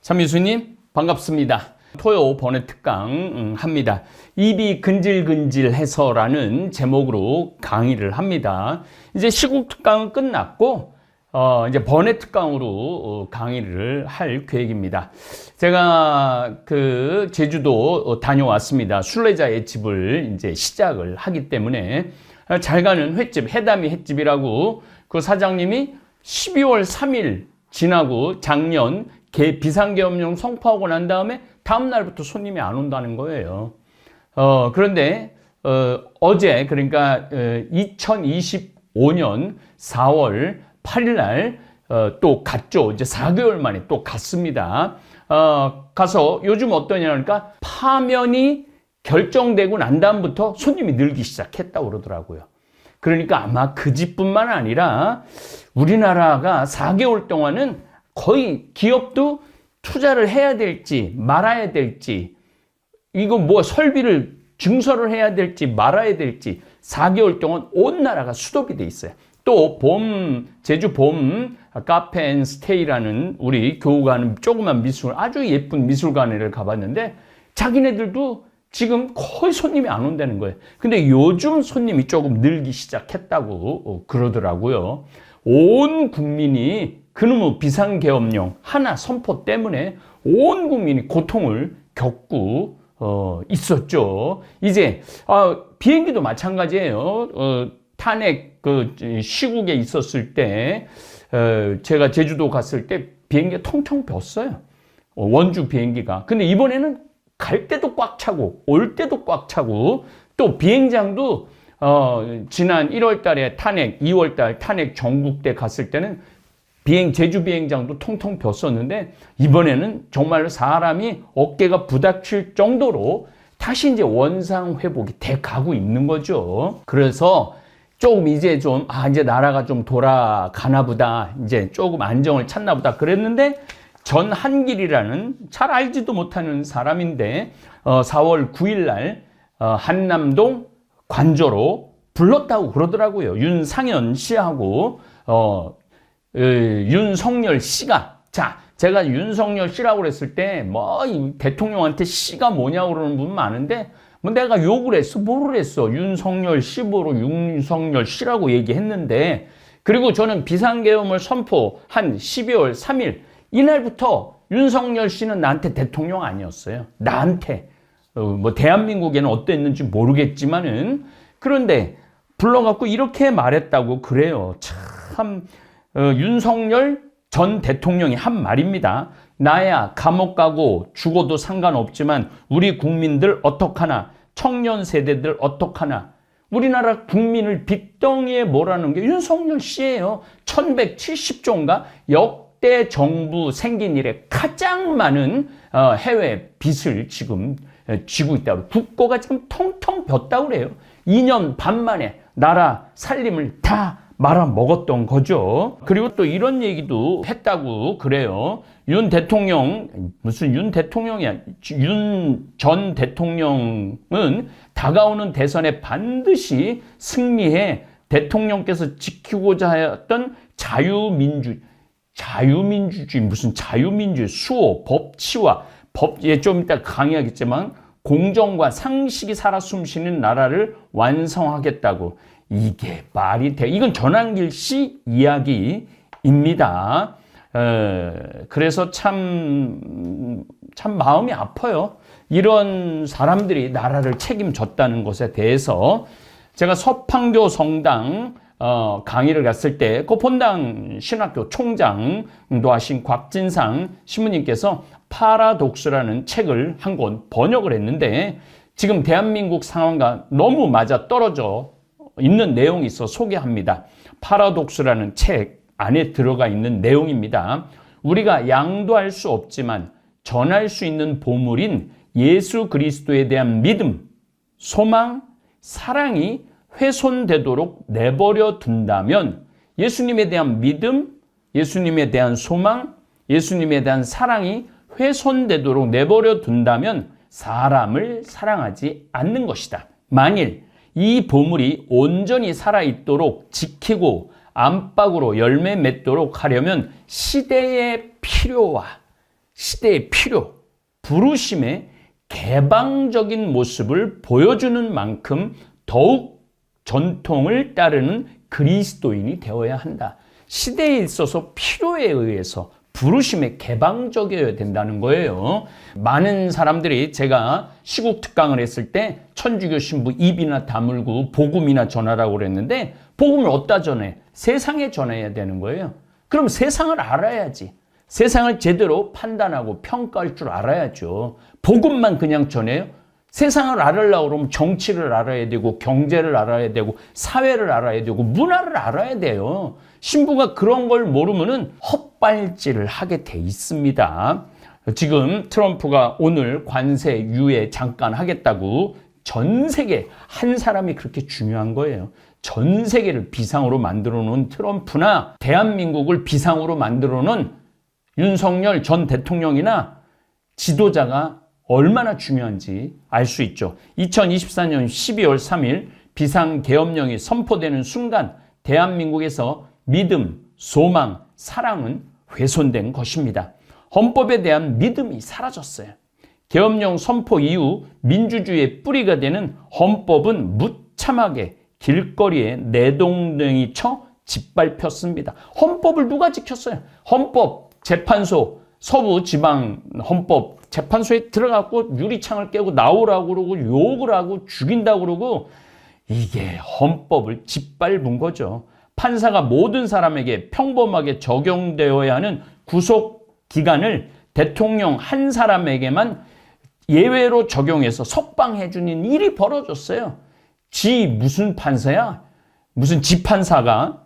참미수님 반갑습니다. 토요 번외 특강 합니다. 입이 근질근질해서라는 제목으로 강의를 합니다. 이제 시국 특강은 끝났고 이제 번외 특강으로 강의를 할 계획입니다. 제가 그 제주도 다녀왔습니다. 순례자의 집을 이제 시작을 하기 때문에 잘 가는 횟집, 해담이 횟집이라고 그 사장님이 12월 3일 지나고 작년 비상계엄령 선포하고 난 다음에 다음 날부터 손님이 안 온다는 거예요. 그런데 어제 그러니까 2025년 4월 8일 날 또 갔죠. 이제 4개월 만에 또 갔습니다. 가서 요즘 어떠냐 그러니까 파면이 결정되고 난 다음부터 손님이 늘기 시작했다고 그러더라고요. 그러니까 아마 그 집뿐만 아니라 우리나라가 4개월 동안은 거의 기업도 투자를 해야 될지 말아야 될지 이거 뭐 설비를 증설을 해야 될지 말아야 될지 4개월 동안 온 나라가 스톱이 돼 있어요. 또 제주 봄 카페 앤 스테이라는 우리 교우가는 조그만 아주 예쁜 미술관을 가봤는데 자기네들도 지금 거의 손님이 안 온다는 거예요. 근데 요즘 손님이 조금 늘기 시작했다고 그러더라고요. 온 국민이 그놈의 비상계엄령 하나 선포 때문에 온 국민이 고통을 겪고 있었죠. 이제 비행기도 마찬가지예요. 탄핵 시국에 있었을 때 제가 제주도 갔을 때 비행기가 텅텅 볐어요. 원주 비행기가. 근데 이번에는 갈 때도 꽉 차고 올 때도 꽉 차고 또 비행장도 지난 1월 달에 탄핵, 2월 달 탄핵 전국대 갔을 때는 제주 비행장도 텅텅 폈었는데 이번에는 정말로 사람이 어깨가 부닥칠 정도로 다시 이제 원상 회복이 돼 가고 있는 거죠. 그래서 조금 이제 이제 나라가 좀 돌아가나 보다. 이제 조금 안정을 찾나 보다. 그랬는데 전한길이라는 잘 알지도 못하는 사람인데 4월 9일 날 한남동 관저로 불렀다고 그러더라고요. 윤상현 씨하고 윤석열 씨가 제가 윤석열 씨라고 그랬을 때 대통령한테 씨가 뭐냐고 그러는 분 많은데 내가 욕을 했어 뭐를 했어 윤석열 씨보로 윤석열 씨라고 얘기했는데 그리고 저는 비상계엄을 선포한 12월 3일 이날부터 윤석열 씨는 나한테 대통령 아니었어요. 나한테 대한민국에는 어땠는지 모르겠지만은 그런데 불러갖고 이렇게 말했다고 그래요. 참 윤석열 전 대통령이 한 말입니다. 나야 감옥 가고 죽어도 상관없지만 우리 국민들 어떡하나 청년 세대들 어떡하나 우리나라 국민을 빚덩이에 몰아넣은 게 윤석열 씨예요. 1170조인가 역대 정부 생긴 이래 가장 많은 해외 빚을 지금 쥐고 있다고 국고가 지금 텅텅 폈다고 그래요. 2년 반 만에 나라 살림을 다 말아먹었던 거죠. 그리고 또 이런 얘기도 했다고 그래요. 윤 대통령, 무슨 윤 대통령이야. 윤 전 대통령은 다가오는 대선에 반드시 승리해 대통령께서 지키고자 했던 자유민주주의, 무슨 자유민주주의, 수호, 법치와 좀 이따 강의하겠지만 공정과 상식이 살아 숨쉬는 나라를 완성하겠다고. 이게 말이 돼. 이건 전한길 씨 이야기입니다. 그래서 참 마음이 아파요. 이런 사람들이 나라를 책임졌다는 것에 대해서 제가 서판교 성당 강의를 갔을 때 그 본당 신학교 총장도 하신 곽진상 신부님께서 파라독스라는 책을 한 권 번역을 했는데 지금 대한민국 상황과 너무 맞아 떨어져 있는 내용이 있어 소개합니다. 파라독스라는 책 안에 들어가 있는 내용입니다. 우리가 양도할 수 없지만 전할 수 있는 보물인 예수 그리스도에 대한 믿음, 소망, 사랑이 훼손되도록 내버려 둔다면 예수님에 대한 믿음, 예수님에 대한 소망, 예수님에 대한 사랑이 훼손되도록 내버려 둔다면 사람을 사랑하지 않는 것이다. 만일 이 보물이 온전히 살아있도록 지키고 안팎으로 열매 맺도록 하려면 시대의 필요와 시대의 필요, 부르심의 개방적인 모습을 보여주는 만큼 더욱 전통을 따르는 그리스도인이 되어야 한다. 시대에 있어서 필요에 의해서 부르심에 개방적이어야 된다는 거예요. 많은 사람들이 제가 시국 특강을 했을 때 천주교 신부 입이나 다물고 복음이나 전하라고 그랬는데 복음을 어디다 전해? 세상에 전해야 되는 거예요. 그럼 세상을 알아야지. 세상을 제대로 판단하고 평가할 줄 알아야죠. 복음만 그냥 전해요? 세상을 알으려고 그러면 정치를 알아야 되고 경제를 알아야 되고 사회를 알아야 되고 문화를 알아야 돼요. 신부가 그런 걸 모르면은 헛발질을 하게 돼 있습니다. 지금 트럼프가 오늘 관세 유예 잠깐 하겠다고 전 세계 한 사람이 그렇게 중요한 거예요. 전 세계를 비상으로 만들어 놓은 트럼프나 대한민국을 비상으로 만들어 놓은 윤석열 전 대통령이나 지도자가 얼마나 중요한지 알 수 있죠. 2024년 12월 3일 비상계엄령이 선포되는 순간 대한민국에서 믿음, 소망, 사랑은 훼손된 것입니다. 헌법에 대한 믿음이 사라졌어요. 계엄령 선포 이후 민주주의의 뿌리가 되는 헌법은 무참하게 길거리에 내동댕이 쳐 짓밟혔습니다. 헌법을 누가 지켰어요? 헌법 재판소 서부지방헌법 재판소에 들어가고 유리창을 깨고 나오라고 그러고 욕을 하고 죽인다고 그러고 이게 헌법을 짓밟은 거죠. 판사가 모든 사람에게 평범하게 적용되어야 하는 구속기간을 대통령 한 사람에게만 예외로 적용해서 석방해주는 일이 벌어졌어요. 지 무슨 판사야? 무슨 지판사가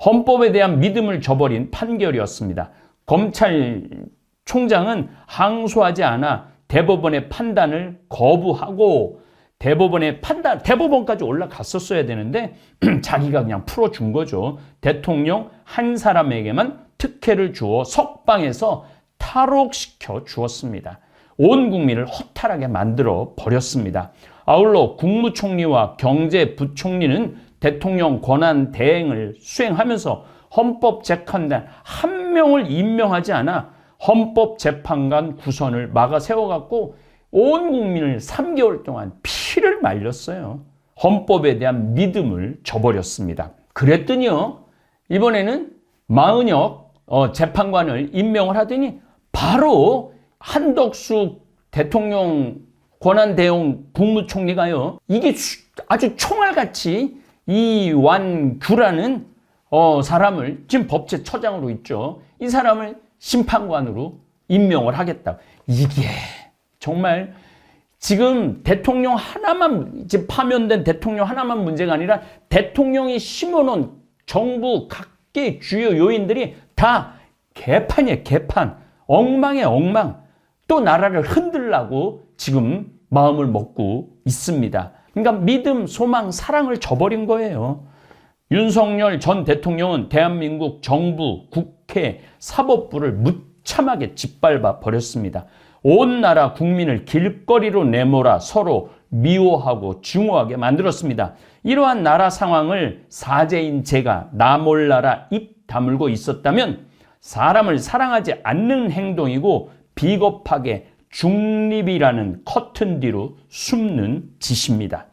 헌법에 대한 믿음을 저버린 판결이었습니다. 검찰총장은 항소하지 않아 대법원의 판단을 거부하고 대법원까지 올라갔었어야 되는데 자기가 그냥 풀어준 거죠. 대통령 한 사람에게만 특혜를 주어 석방해서 탈옥시켜 주었습니다. 온 국민을 허탈하게 만들어 버렸습니다. 아울러 국무총리와 경제부총리는 대통령 권한 대행을 수행하면서 헌법재판관 한 명을 임명하지 않아 헌법재판관 구선을 막아 세워갖고 온 국민을 3개월 동안 피를 말렸어요. 헌법에 대한 믿음을 저버렸습니다. 그랬더니요, 이번에는 마은혁 재판관을 임명을 하더니 바로 한덕수 대통령 권한대행 국무총리가요, 이게 아주 총알같이 이완규라는 사람을 지금 법제처장으로 있죠. 이 사람을 심판관으로 임명을 하겠다. 이게 정말 지금 대통령 하나만, 이제 파면된 대통령 하나만 문제가 아니라 대통령이 심어놓은 정부 각계 주요 요인들이 다 개판이에요. 개판. 엉망에 엉망. 또 나라를 흔들라고 지금 마음을 먹고 있습니다. 그러니까 믿음, 소망, 사랑을 저버린 거예요. 윤석열 전 대통령은 대한민국 정부, 국회, 사법부를 무참하게 짓밟아 버렸습니다. 온 나라 국민을 길거리로 내몰아 서로 미워하고 증오하게 만들었습니다. 이러한 나라 상황을 사제인 제가 나 몰라라 입 다물고 있었다면 사람을 사랑하지 않는 행동이고 비겁하게 중립이라는 커튼 뒤로 숨는 짓입니다.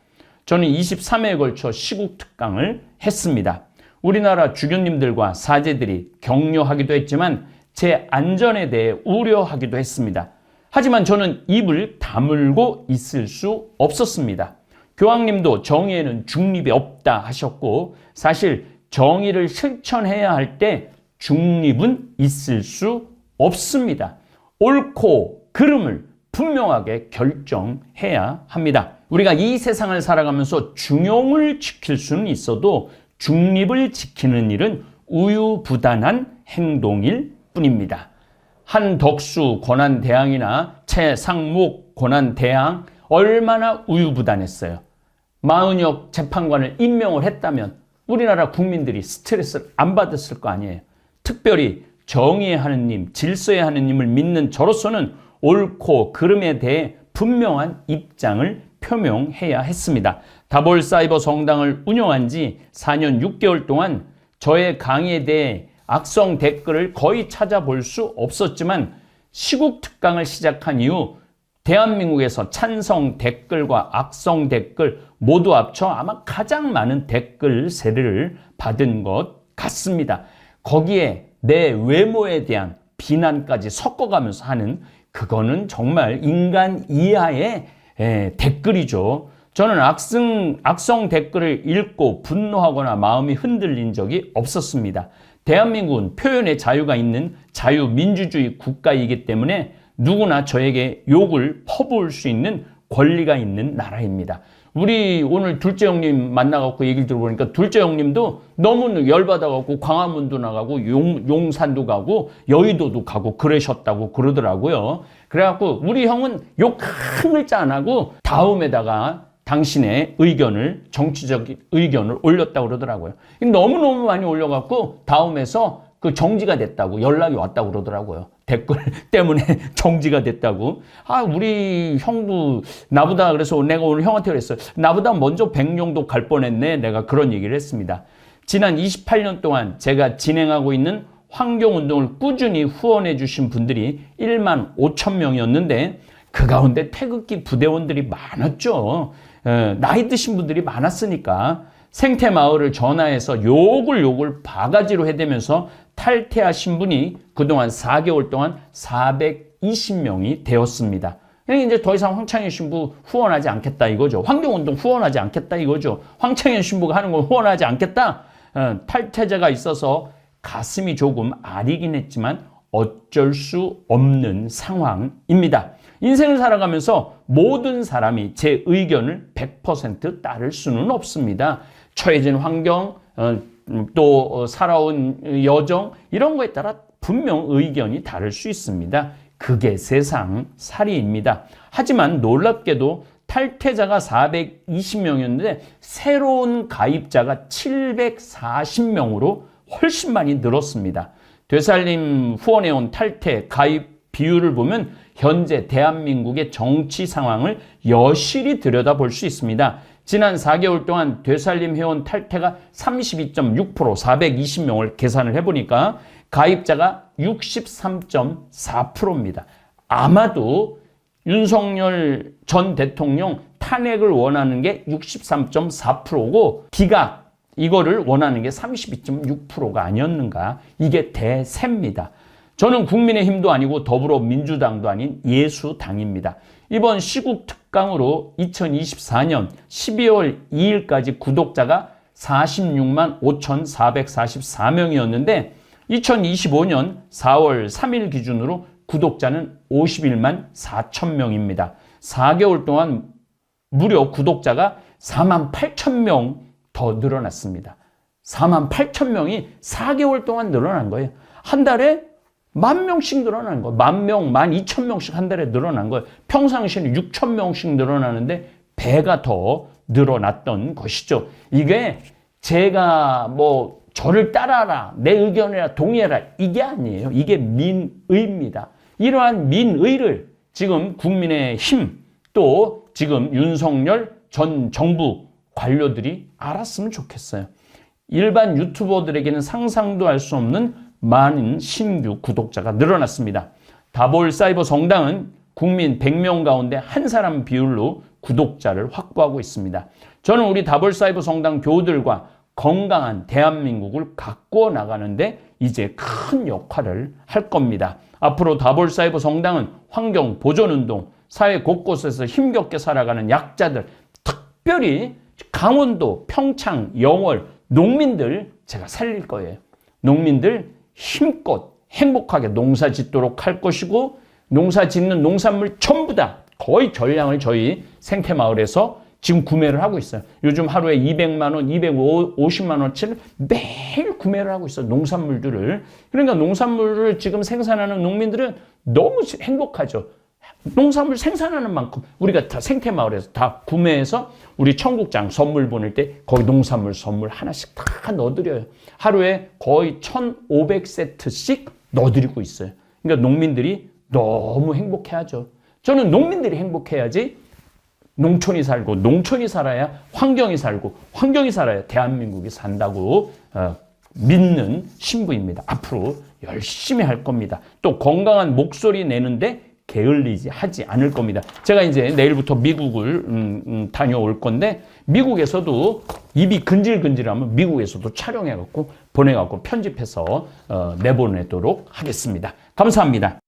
저는 23회에 걸쳐 시국 특강을 했습니다. 우리나라 주교님들과 사제들이 격려하기도 했지만 제 안전에 대해 우려하기도 했습니다. 하지만 저는 입을 다물고 있을 수 없었습니다. 교황님도 정의에는 중립이 없다 하셨고 사실 정의를 실천해야 할 때 중립은 있을 수 없습니다. 옳고 그름을 분명하게 결정해야 합니다. 우리가 이 세상을 살아가면서 중용을 지킬 수는 있어도 중립을 지키는 일은 우유부단한 행동일 뿐입니다. 한덕수 권한대항이나 최상목 권한대항 얼마나 우유부단했어요. 마은혁 재판관을 임명을 했다면 우리나라 국민들이 스트레스를 안 받았을 거 아니에요. 특별히 정의의 하느님, 질서의 하느님을 믿는 저로서는 옳고 그름에 대해 분명한 입장을 표명해야 했습니다. 다볼사이버 성당을 운영한 지 4년 6개월 동안 저의 강의에 대해 악성 댓글을 거의 찾아볼 수 없었지만 시국 특강을 시작한 이후 대한민국에서 찬성 댓글과 악성 댓글 모두 합쳐 아마 가장 많은 댓글 세례를 받은 것 같습니다. 거기에 내 외모에 대한 비난까지 섞어가면서 하는, 그거는 정말 인간 이하의 댓글이죠. 저는 악성 댓글을 읽고 분노하거나 마음이 흔들린 적이 없었습니다. 대한민국은 표현의 자유가 있는 자유민주주의 국가이기 때문에 누구나 저에게 욕을 퍼부을 수 있는 권리가 있는 나라입니다. 우리 오늘 둘째 형님 만나갖고 얘기를 들어보니까 둘째 형님도 너무 열받아갖고 광화문도 나가고 용산도 가고 여의도도 가고 그러셨다고 그러더라고요. 그래갖고 우리 형은 욕 한 글자 안 하고 다음에다가 당신의 의견을, 정치적 의견을 올렸다고 그러더라고요. 너무너무 많이 올려갖고 다음에서 그 정지가 됐다고 연락이 왔다고 그러더라고요. 댓글 때문에 정지가 됐다고. 우리 형도 나보다, 그래서 내가 오늘 형한테 그랬어요. 나보다 먼저 백령도 갈 뻔했네. 내가 그런 얘기를 했습니다. 지난 28년 동안 제가 진행하고 있는 환경운동을 꾸준히 후원해 주신 분들이 1만 5천 명이었는데 그 가운데 태극기 부대원들이 많았죠. 나이 드신 분들이 많았으니까 생태마을을 전화해서 욕을 바가지로 해대면서 탈퇴하신 분이 그동안 4개월 동안 420명이 되었습니다. 이제 더 이상 황창현 신부 후원하지 않겠다 이거죠. 환경운동 후원하지 않겠다 이거죠. 황창현 신부가 하는 걸 후원하지 않겠다. 탈퇴자가 있어서 가슴이 조금 아리긴 했지만 어쩔 수 없는 상황입니다. 인생을 살아가면서 모든 사람이 제 의견을 100% 따를 수는 없습니다. 처해진 환경, 또 살아온 여정, 이런 거에 따라 분명 의견이 다를 수 있습니다. 그게 세상 살이입니다. 하지만 놀랍게도 탈퇴자가 420명이었는데 새로운 가입자가 740명으로 훨씬 많이 늘었습니다. 되살림 후원해온 탈퇴 가입 비율을 보면 현재 대한민국의 정치 상황을 여실히 들여다볼 수 있습니다. 지난 4개월 동안 되살림 회원 탈퇴가 32.6%, 420명을 계산을 해보니까 가입자가 63.4%입니다. 아마도 윤석열 전 대통령 탄핵을 원하는 게 63.4%고 기각 이거를 원하는 게 32.6%가 아니었는가. 이게 대세입니다. 저는 국민의힘도 아니고 더불어민주당도 아닌 예수당입니다. 이번 시국 특강으로 2024년 12월 2일까지 구독자가 46만 5,444명이었는데 2025년 4월 3일 기준으로 구독자는 51만 4천 명입니다. 4개월 동안 무려 구독자가 4만 8천 명 더 늘어났습니다. 4만 8천 명이 4개월 동안 늘어난 거예요. 한 달에 10,000명씩 늘어난 거예요. 10,000명, 12,000명씩 한 달에 늘어난 거예요. 평상시에는 6,000명씩 늘어나는데 배가 더 늘어났던 것이죠. 이게 제가 저를 따라라, 내 의견이라 동의해라, 이게 아니에요. 이게 민의입니다. 이러한 민의를 지금 국민의힘 또 지금 윤석열 전 정부 관료들이 알았으면 좋겠어요. 일반 유튜버들에게는 상상도 할 수 없는 많은 신규 구독자가 늘어났습니다. 다볼사이버 성당은 국민 100명 가운데 한 사람 비율로 구독자를 확보하고 있습니다. 저는 우리 다볼사이버 성당 교우들과 건강한 대한민국을 가꾸어 나가는데 이제 큰 역할을 할 겁니다. 앞으로 다볼사이버 성당은 환경 보존운동, 사회 곳곳에서 힘겹게 살아가는 약자들, 특별히 강원도, 평창, 영월, 농민들 제가 살릴 거예요. 농민들 힘껏 행복하게 농사 짓도록 할 것이고 농사 짓는 농산물 전부 다 거의 전량을 저희 생태마을에서 지금 구매를 하고 있어요. 요즘 하루에 200만 원, 250만 원치를 매일 구매를 하고 있어요. 농산물들을. 그러니까 농산물을 지금 생산하는 농민들은 너무 행복하죠. 농산물 생산하는 만큼 우리가 다 생태마을에서 다 구매해서 우리 청국장 선물 보낼 때 거기 농산물 선물 하나씩 다 넣어드려요. 하루에 거의 1,500세트씩 넣어드리고 있어요. 그러니까 농민들이 너무 행복해하죠. 저는 농민들이 행복해야지 농촌이 살고 농촌이 살아야 환경이 살고 환경이 살아야 대한민국이 산다고 믿는 신부입니다. 앞으로 열심히 할 겁니다. 또 건강한 목소리 내는데 게을리지 하지 않을 겁니다. 제가 이제 내일부터 미국을 다녀올 건데 미국에서도 입이 근질근질하면 미국에서도 촬영해갖고 보내갖고 편집해서 내보내도록 하겠습니다. 감사합니다.